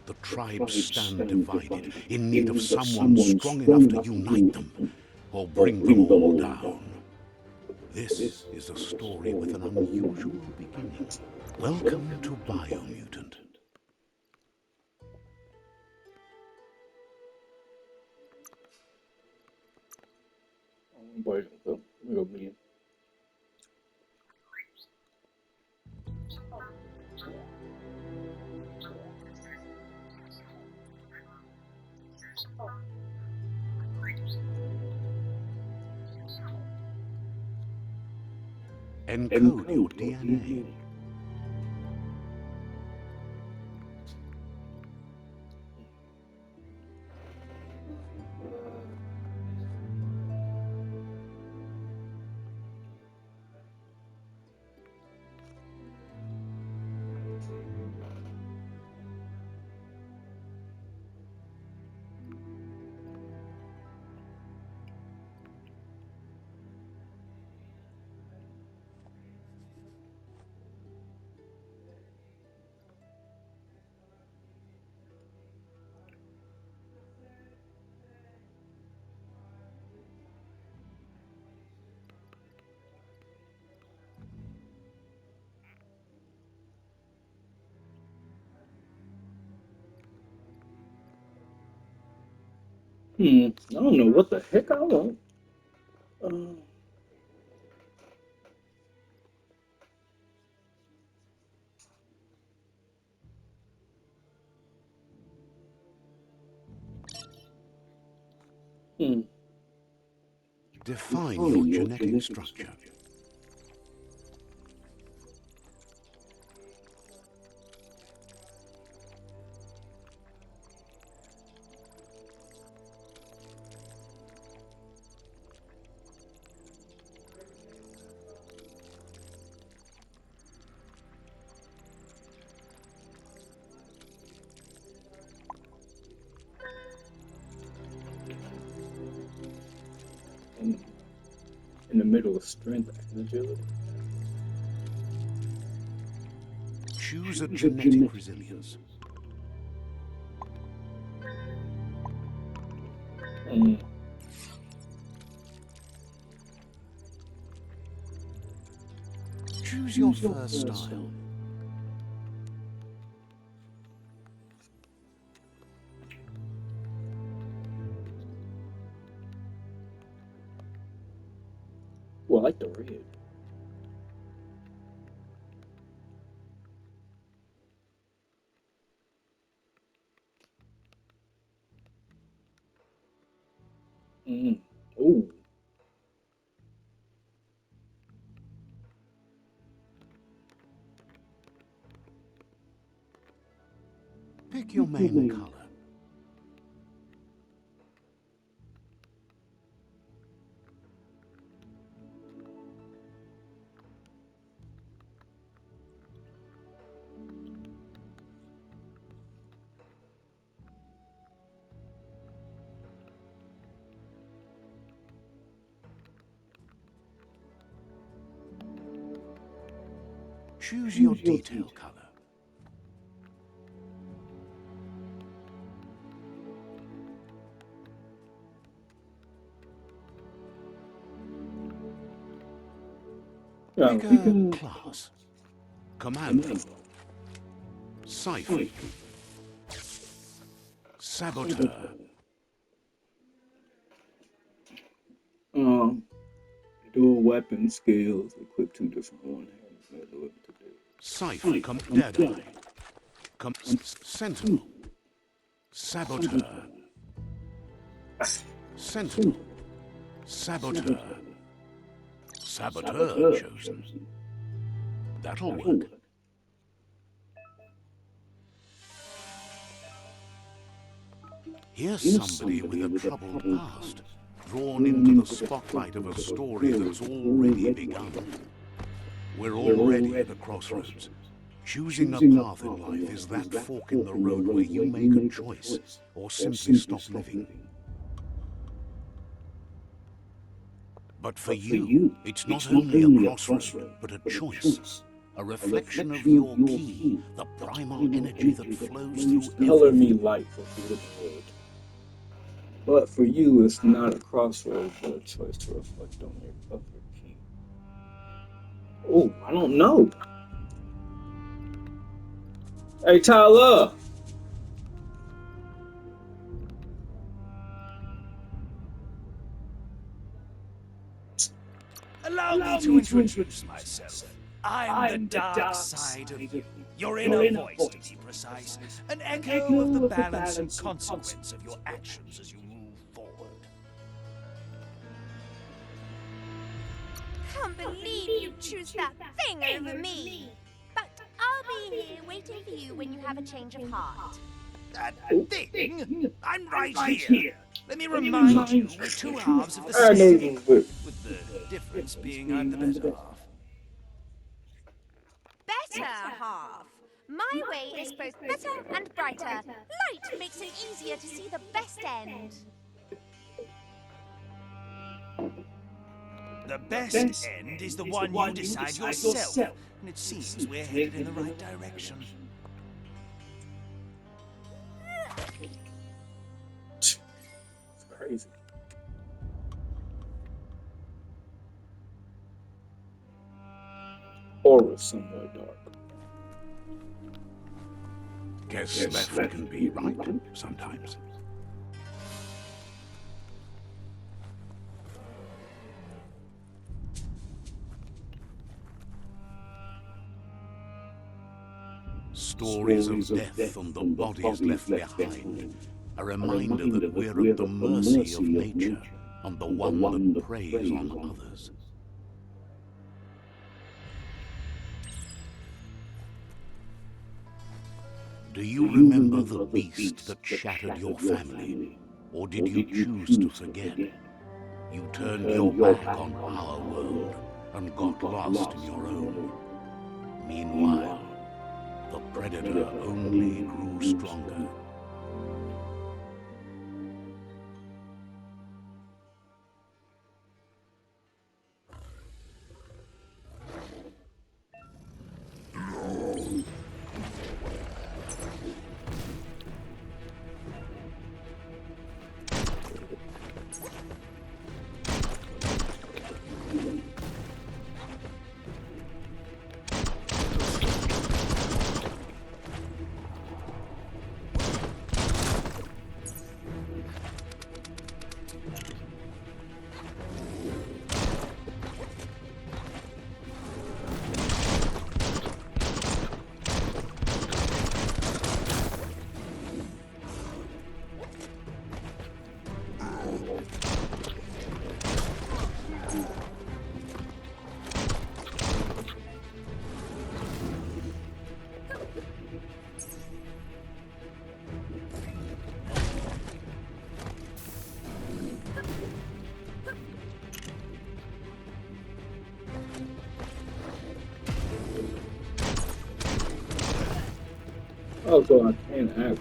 The tribes stand divided, in need of someone strong enough to unite them, or bring them all down. This is a story with an unusual beginning. Welcome to Biomutant. Encode your DNA. I don't know what the heck I want. Define your genetic structure. In the middle of strength and agility. Choose a genetic resilience. Choose your first style. Well, I like the red. Ooh. Pick your main color. Choose your detail color. Pick a class. Commando. Siphon. Saboteur. Dual weapon skills. Equip 2 different one-handed. Siphon. Deadeye. Sentinel. Saboteur. Sentinel. Saboteur. Saboteur chosen. That'll work. Here's somebody with a troubled past, drawn into the spotlight of a story that's already begun. We're already at a crossroads. Choosing a path in life is that fork in the road where you make a choice, or simply stop living. But for you, it's not only a crossroad, but a choice. a reflection of your ki, the primal energy that flows through Color me everything. light for good. But for you, it's not a crossroad, but a choice to reflect on your other key. Oh, I don't know. Hey, Tyler. Allow me to introduce myself. I'm the dark side of you. Your inner voice, to be precise. An echo of the balance and consequence of your actions as you move forward. Can't believe you choose that thing over me. But I'll be here waiting for you when you have a change of heart. That thing? I'm right here. Let me remind you, we're two halves of the I know same you thing, would. with the difference being I'm the better half. Better half. My way is both better and brighter. Light makes it easier to see the best end. The best end is the one you decide yourself, and it seems we're headed in the right direction. It's crazy. Aura somewhere dark. Guess left can be right sometimes. Stories of death and the bodies left behind, a reminder that we're at the mercy of nature and the one that preys on others. Do you remember the beast that shattered your family, or did you choose to forget? You turned your back on our world and got lost in your own. Meanwhile, the predator only grew stronger. Oh, so I can't act.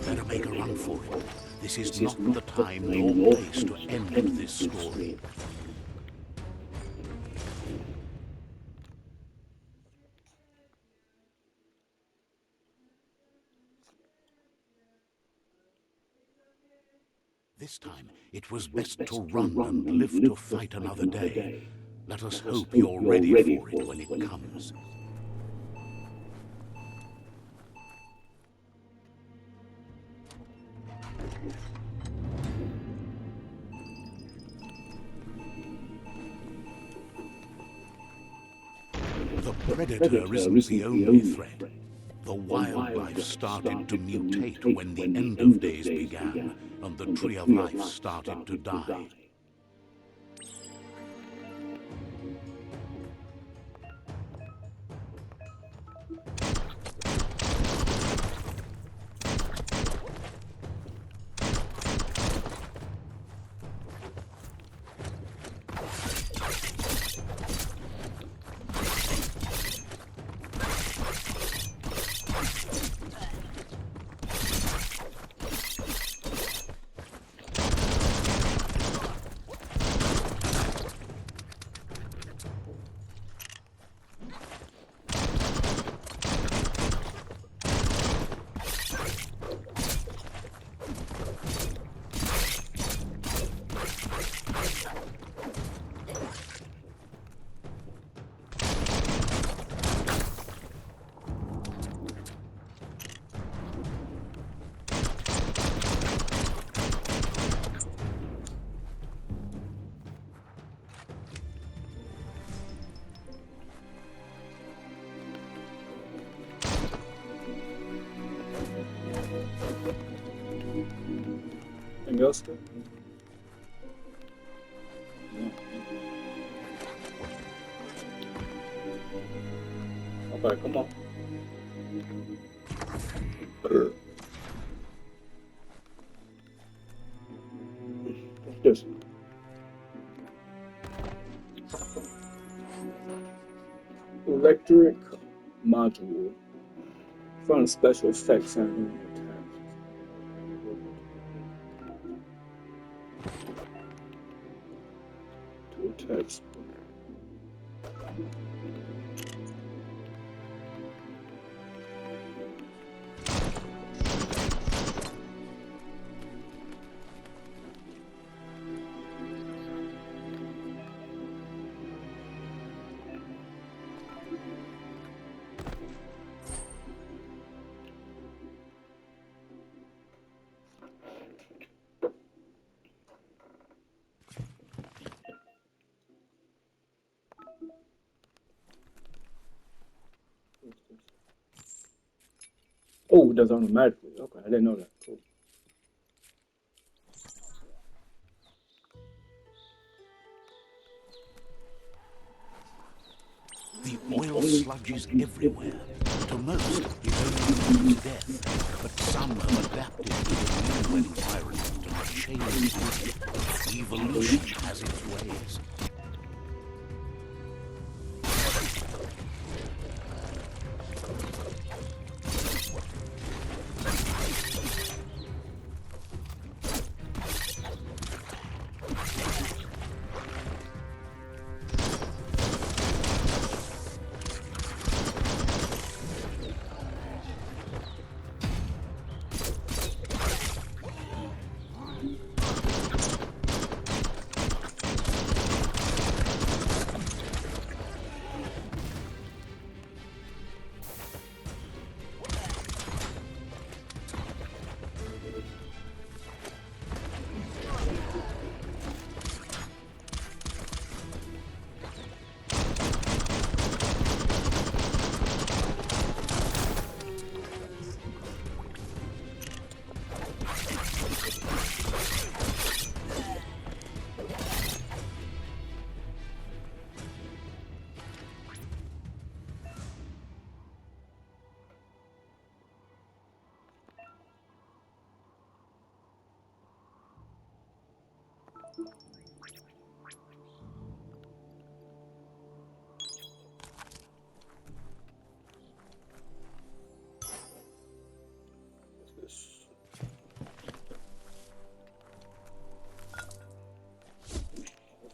Better make a run for it. This is not the time nor place to end this story. This time, it was best to run and live to fight another day. Let us hope you're ready for it when it comes. The predator isn't the only threat. The wildlife started to mutate when the end of days began, and the tree of life started to die. anything else? No. Okay, come on. What's this? Electric module. From special effects and attacks. To attach. Oh, it does automatically. Okay, I didn't know that. Cool. The oil sludges everywhere. To most, it only means death, but some have adapted to the new environment and changed with it. Evolution has its ways.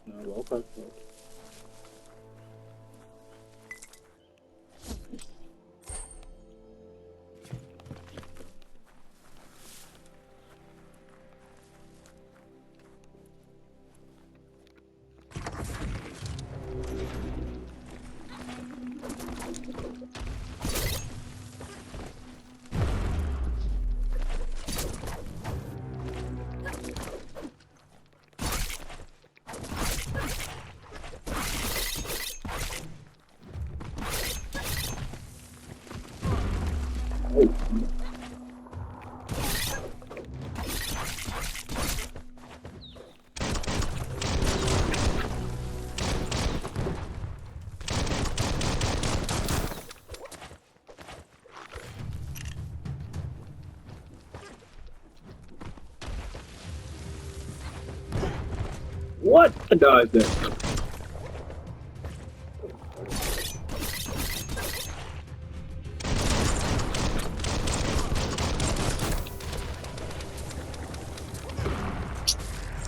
No, okay. What? I died there.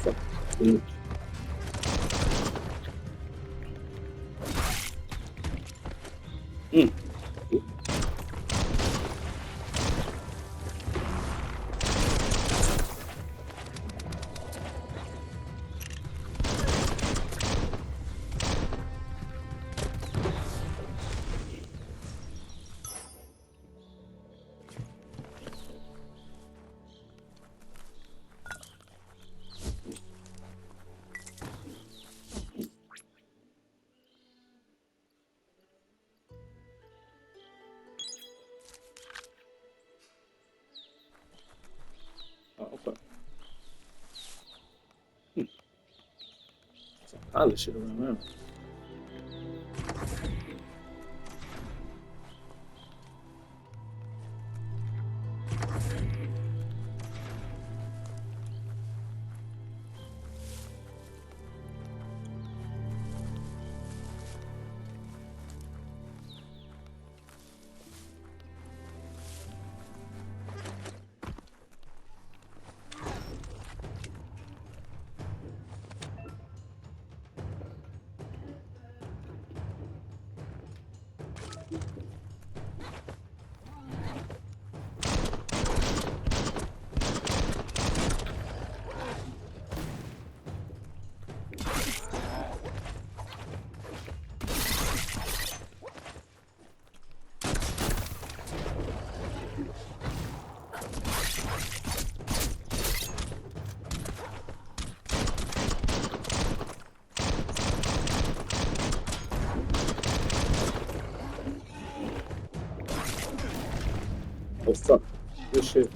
Fuck. Mm. pile of shit around now. Oh fuck, this shit.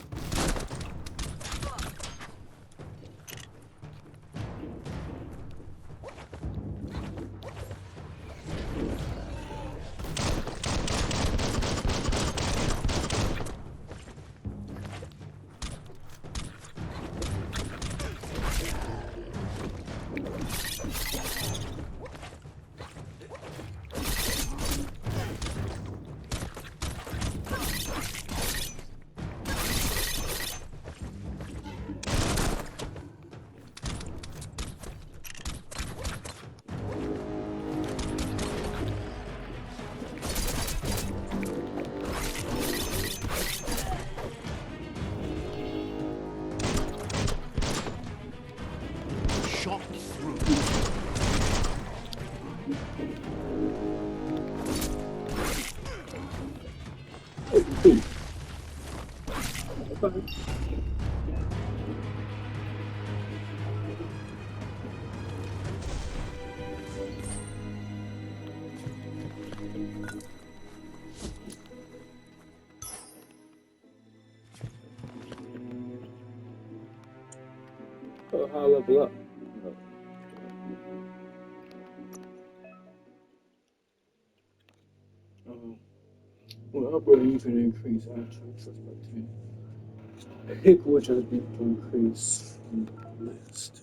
Shot through. Oh, how I level up? Well, upgrading you can increase actual trust by 10. Pick which other people to increase from the list.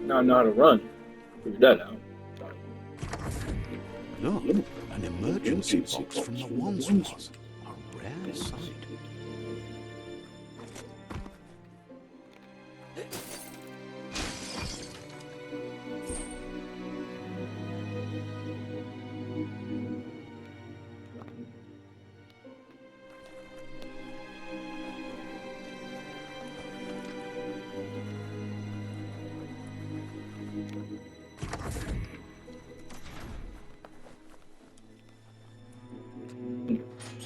Now I know how to run. Figured that out. Look, an emergency box from the Wandsworth. A rare sight.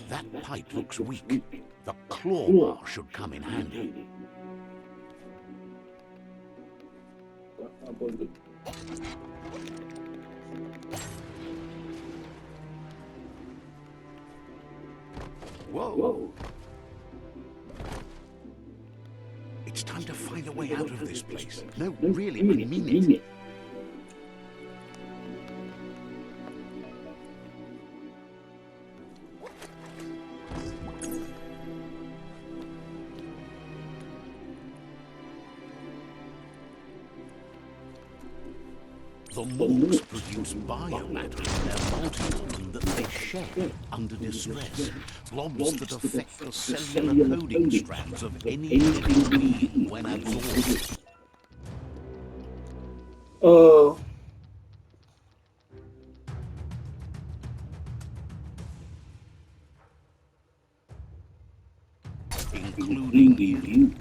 That pipe looks weak. The claw bar should come in handy. Whoa. It's time to find a way out of this place. No, really, I mean it. The morks produce biomatter in their multi-organ that they shed under distress. Blobs that affect the cellular coding strands of any living being when absorbed. Uh, Including you.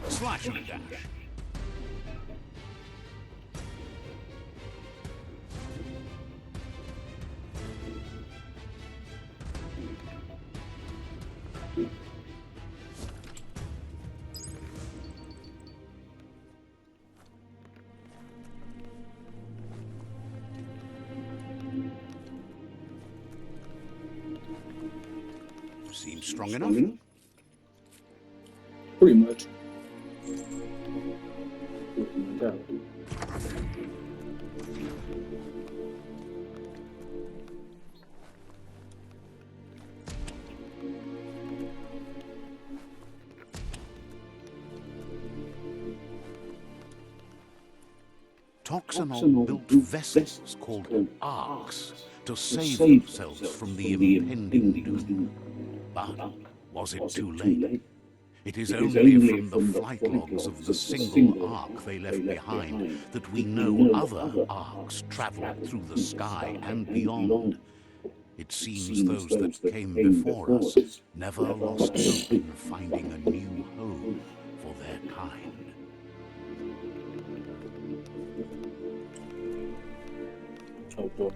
Slash and dash. Seems strong enough. pretty much. Yeah. Toxanol built vessels called arks to save themselves from the impending doom. But was it too late? It is only from the flight logs of the single ark they left behind that we know other arks traveled through the sky and beyond. It seems those that came before us never lost hope in finding a new home for their kind. Oh boy.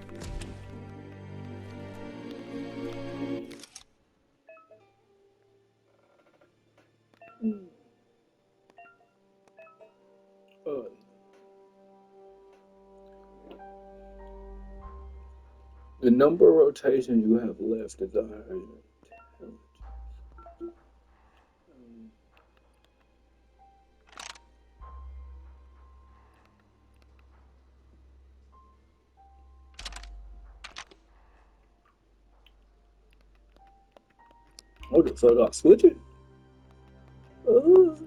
The number of rotations you have left is higher. Oh, the fuck, I switch it? Okay.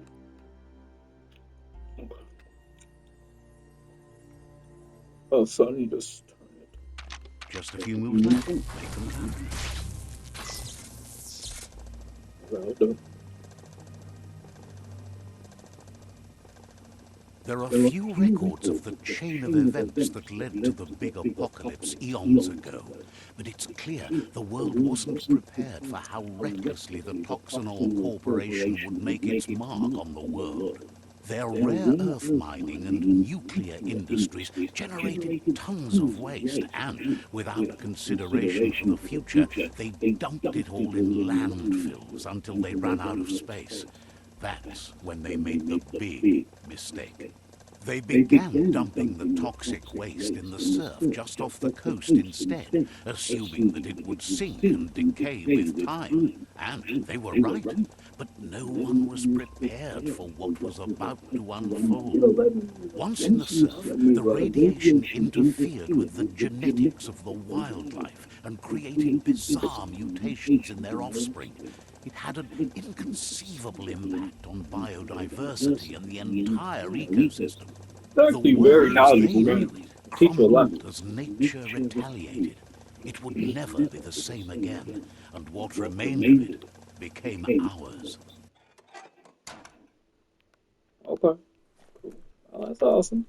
Oh, so I need to turn it. Just a few moves left. Make them count. Well done. There are few records of the chain of events that led to the big apocalypse eons ago, but it's clear the world wasn't prepared for how recklessly the Toxanol Corporation would make its mark on the world. Their rare earth mining and nuclear industries generated tons of waste, and without consideration for the future, they dumped it all in landfills until they ran out of space. That's when they made the big mistake. They began dumping the toxic waste in the surf just off the coast instead, assuming that it would sink and decay with time. And they were right, but no one was prepared for what was about to unfold. Once in the surf, the radiation interfered with the genetics of the wildlife and created bizarre mutations in their offspring. It had an inconceivable impact on biodiversity and the entire ecosystem. It's actually very knowledgeable game. Teach you a lot. Crumbled as nature retaliated. It would never be the same again, and what remained of it became ours. Okay. Cool. Oh, that's awesome.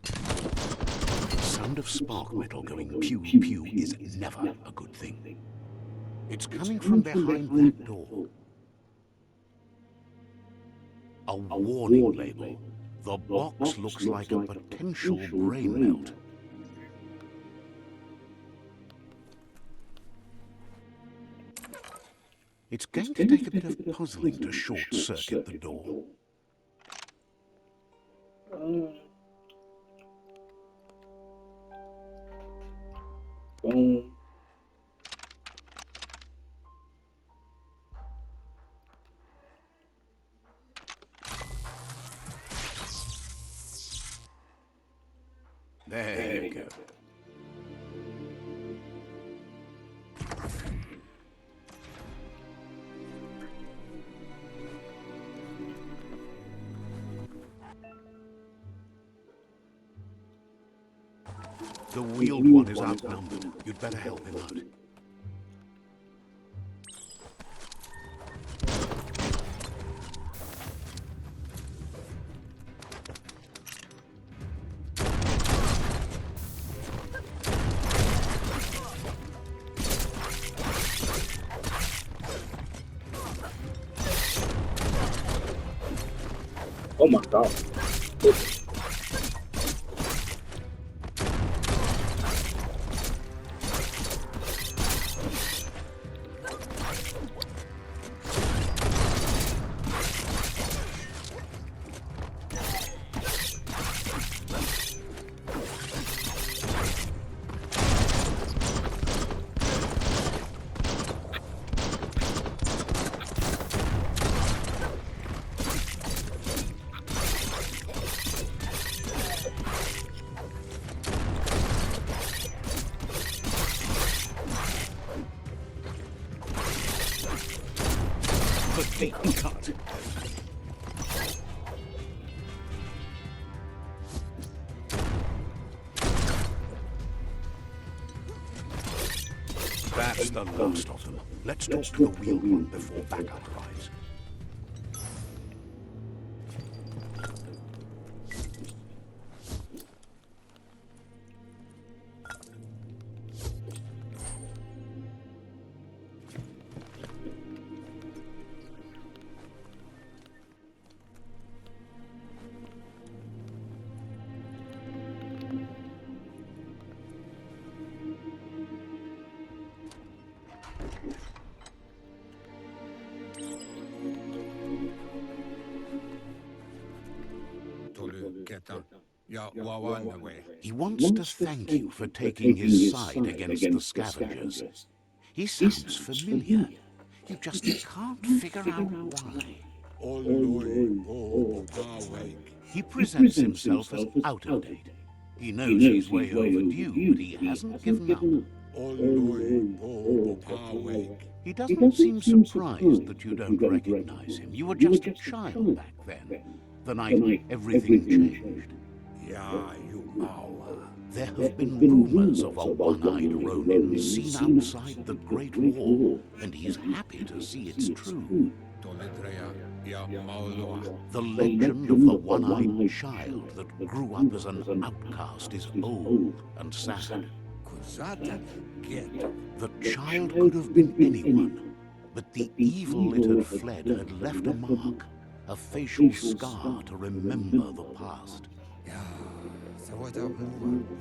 The sound of spark metal going pew pew is never a good thing. It's coming from behind that door. A warning label. The box looks like a potential brain melt. It's going to take a bit of puzzling to short-circuit the door. Boom. There you go. The wheeled one is outnumbered. You'd better help him out. Oh my god. The deep cut. That's the last of them. Let's talk to the wheeled one before backup arrives. He wants to thank you for taking his side against the scavengers. He sounds familiar. You just can't figure out why. He presents himself as out of date. He knows he's way overdue, but he hasn't given up. He doesn't seem surprised that you don't recognize him. You were just a child back then, the night everything changed. There have been rumors of a one-eyed Ronin seen outside the Great Wall, and he's happy to see it's true. The legend of the one-eyed child that grew up as an outcast is old and sad. The child could have been anyone, but the evil it had fled had left a mark, a facial scar to remember the past.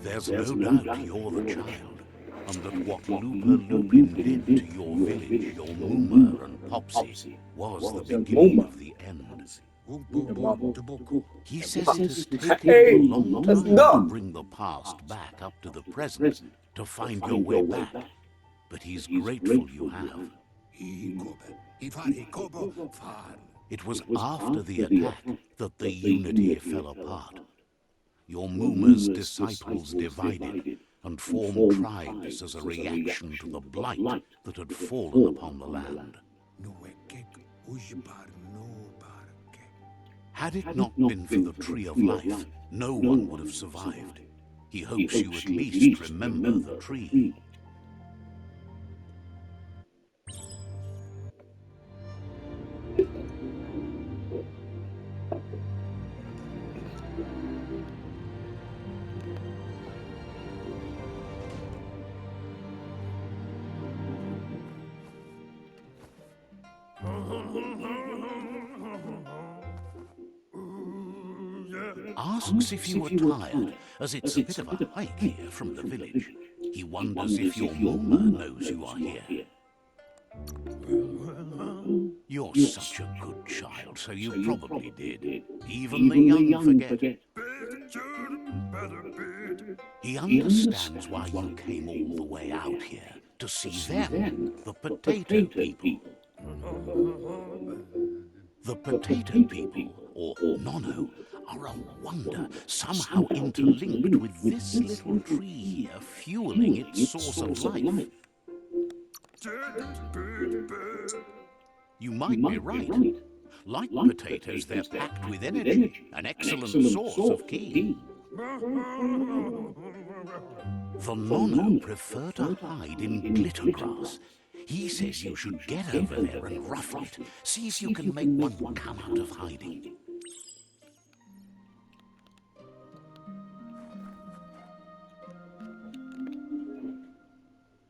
There's no doubt you're the child, and that what Looper Lupin did to your village, your Moomer and Popsy, was the beginning of the end. He says it has taken you a long time to bring the past back up to the present, to find your way back, but he's grateful you have. It was after the attack that the Unity fell apart. Your Moomer's disciples divided and formed tribes as a reaction to the blight that had fallen upon the land. Had it not been for the Tree of Life, no one would have survived. He hopes you at least remember the tree. Asks if you are tired, as it's a bit of a hike here from the village. He wonders if your Moma knows you are here. You're such a good child, so you probably did. Even the young forget. He understands why you came all the way out here, to see them, the potato people. The potato people, or Nono, are a wonder, somehow interlinked with this little tree here, fueling its source of life. You might be right. Like potatoes, they're packed with energy, an excellent source of ki. The Nono prefer to hide in glitter grass. He says you should get over there and ruffle it. See if you can make one come out of hiding.